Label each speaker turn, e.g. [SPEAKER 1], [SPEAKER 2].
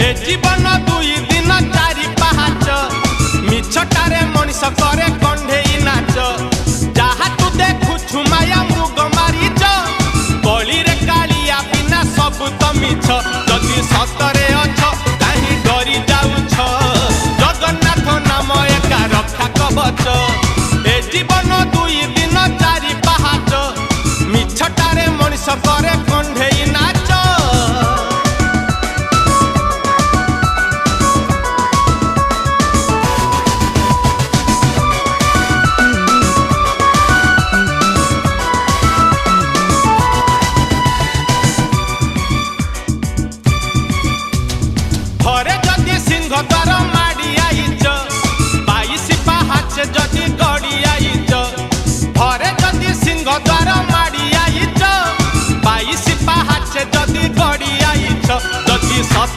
[SPEAKER 1] ए जीवन दुई दिन चारि पाहाच मिछटारे मनीष करे कंढेई नाच जहा तू देखुछु माया मृग मारीच गली रे कालिया बिना सब तो मिछ जदि सतरे अछ काहे डरी जाउछ जगन्नाथ नाम एका रक्षा कवच ए जीवन दुई दिन चारि पाहाच मिछटारे मनीष करे कंढेई नाच घरे जदि सिंह द्वार माड़ी आईच 22 पाहाच जदि गड़ी आईच घरे जदि सिंह द्वार माड़ी आईच 22 पाहाच जदि गड़ी आईच जदि